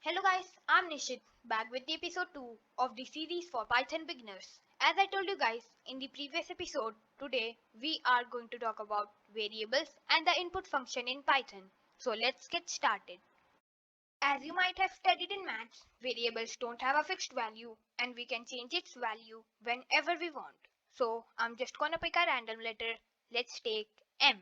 Hello guys, I'm Nishit back with the episode 2 of the series for Python beginners. As I told you guys in the previous episode, today we are going to talk about variables and the input function in Python. So let's get started. As you might have studied in maths, variables don't have a fixed value and we can change its value whenever we want. So I'm just gonna pick a random letter. Let's take M.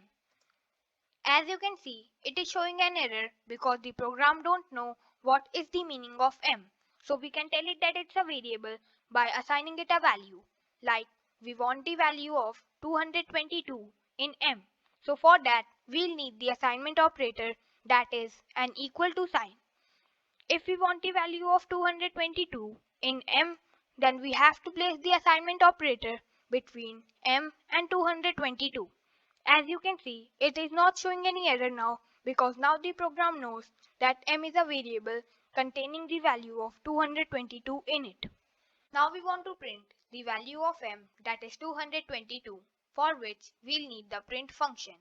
As you can see, it is showing an error because the program don't know what is the meaning of m. So we can tell it that it's a variable by assigning it a value. Like we want the value of 222 in m. So for that, we'll need the assignment operator, that is an equal to sign. If we want the value of 222 in m, then we have to place the assignment operator between m and 222. As you can see, it is not showing any error now because now the program knows that m is a variable containing the value of 222 in it. Now we want to print the value of m, that is 222, for which we'll need the print function.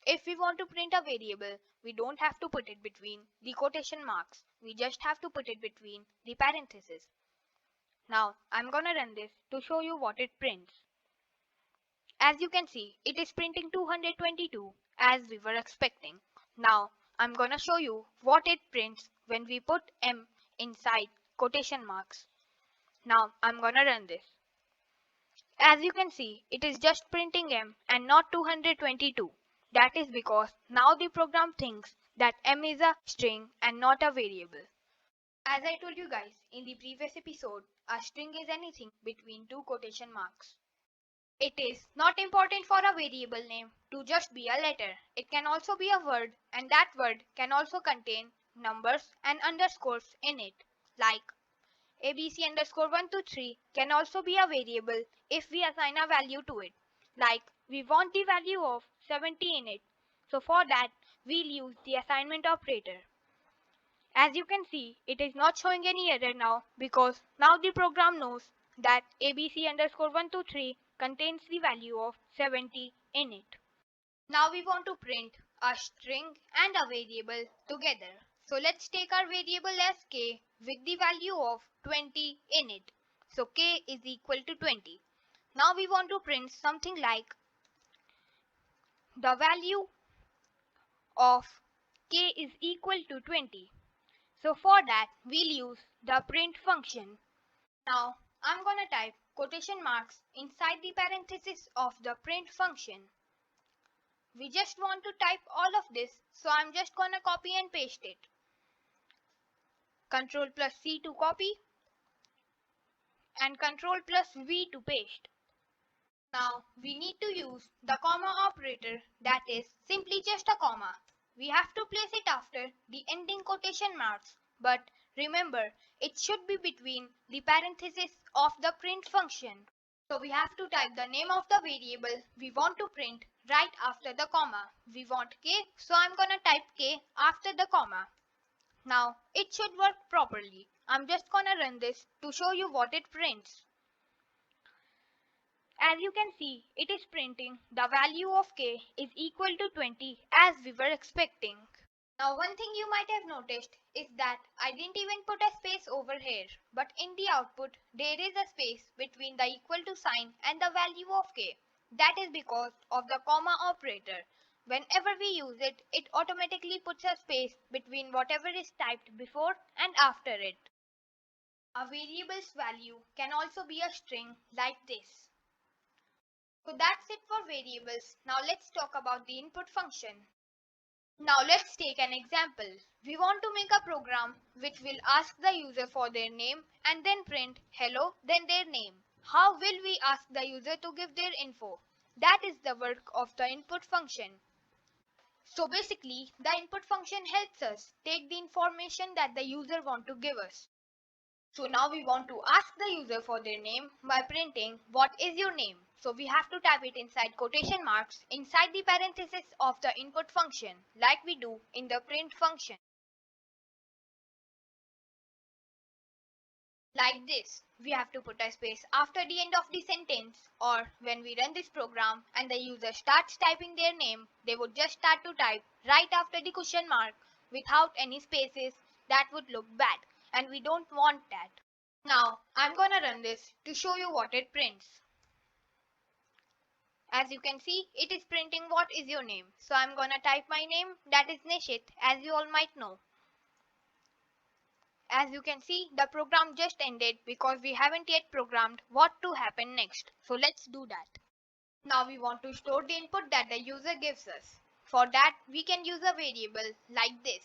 If we want to print a variable, we don't have to put it between the quotation marks. We just have to put it between the parentheses. Now I'm gonna run this to show you what it prints. As you can see, it is printing 222 as we were expecting. Now I'm gonna show you what it prints when we put m inside quotation marks. Now I'm gonna run this. As you can see, it is just printing m and not 222. That is because now the program thinks that m is a string and not a variable. As I told you guys in the previous episode, a string is anything between two quotation marks. It is not important for a variable name to just be a letter. It can also be a word, and that word can also contain numbers and underscores in it. Like abc underscore 123 can also be a variable if we assign a value to it. Like we want the value of 70 in it. So for that, we'll use the assignment operator. As you can see, it is not showing any error now because now the program knows that abc underscore 123 contains the value of 70 in it. Now we want to print a string and a variable together. So let's take our variable as k with the value of 20 in it. So k is equal to 20. Now we want to print something like the value of k is equal to 20. So for that, we'll use the print function. Now, I'm gonna type quotation marks inside the parenthesis of the print function. We just want to type all of this, so I'm just gonna copy and paste it. Ctrl plus C to copy and Ctrl plus V to paste. Now, we need to use the comma operator, that is simply just a comma. We have to place it after the ending quotation marks, but remember, it should be between the parentheses of the print function. So we have to type the name of the variable we want to print right after the comma. We want k, so I'm gonna type k after the comma. Now it should work properly. I'm just gonna run this to show you what it prints. As you can see, it is printing the value of k is equal to 20 as we were expecting. Now one thing you might have noticed is that I didn't even put a space over here, but in the output there is a space between the equal to sign and the value of k. That is because of the comma operator. Whenever we use it, it automatically puts a space between whatever is typed before and after it. A variable's value can also be a string like this. So that's it for variables. Now let's talk about the input function. Now let's take an example. We want to make a program which will ask the user for their name and then print hello then their name. How will we ask the user to give their info? That is the work of the input function. So basically the input function helps us take the information that the user want to give us. So now we want to ask the user for their name by printing what is your name. So we have to type it inside quotation marks inside the parenthesis of the input function like we do in the print function. Like this, we have to put a space after the end of the sentence, or when we run this program and the user starts typing their name, they would just start to type right after the question mark without any spaces that would look bad, and we don't want that. Now, I'm gonna run this to show you what it prints. As you can see, it is printing what is your name. So I'm gonna type my name, that is Nishit, as you all might know. As you can see, the program just ended because we haven't yet programmed what to happen next. So let's do that. Now we want to store the input that the user gives us. For that, we can use a variable like this.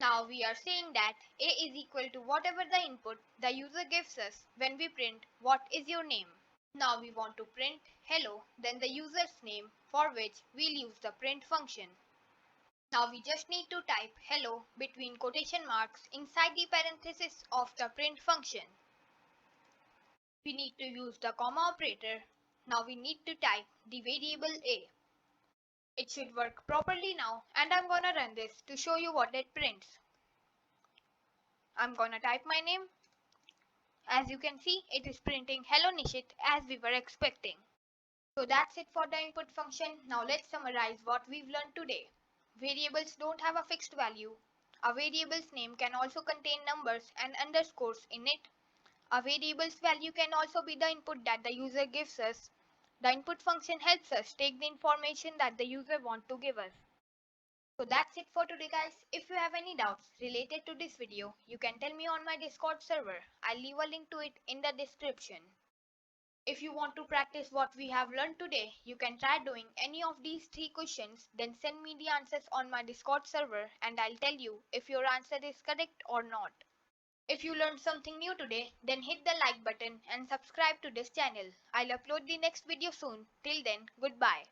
Now we are saying that a is equal to whatever the input the user gives us when we print what is your name. Now we want to print hello, then the user's name, for which we'll use the print function. Now we just need to type hello between quotation marks inside the parenthesis of the print function. We need to use the comma operator. Now we need to type the variable a. It should work properly now, and I'm gonna run this to show you what it prints. I'm gonna type my name. As you can see, it is printing hello Nishit as we were expecting. So that's it for the input function. Now let's summarize what we've learned today. Variables don't have a fixed value. A variable's name can also contain numbers and underscores in it. A variable's value can also be the input that the user gives us. The input function helps us take the information that the user wants to give us. So that's it for today guys. If you have any doubts related to this video, you can tell me on my Discord server. I'll leave a link to it in the description. If you want to practice what we have learned today, you can try doing any of these 3 questions, then send me the answers on my Discord server and I'll tell you if your answer is correct or not. If you learned something new today, then hit the like button and subscribe to this channel. I'll upload the next video soon. Till then, goodbye.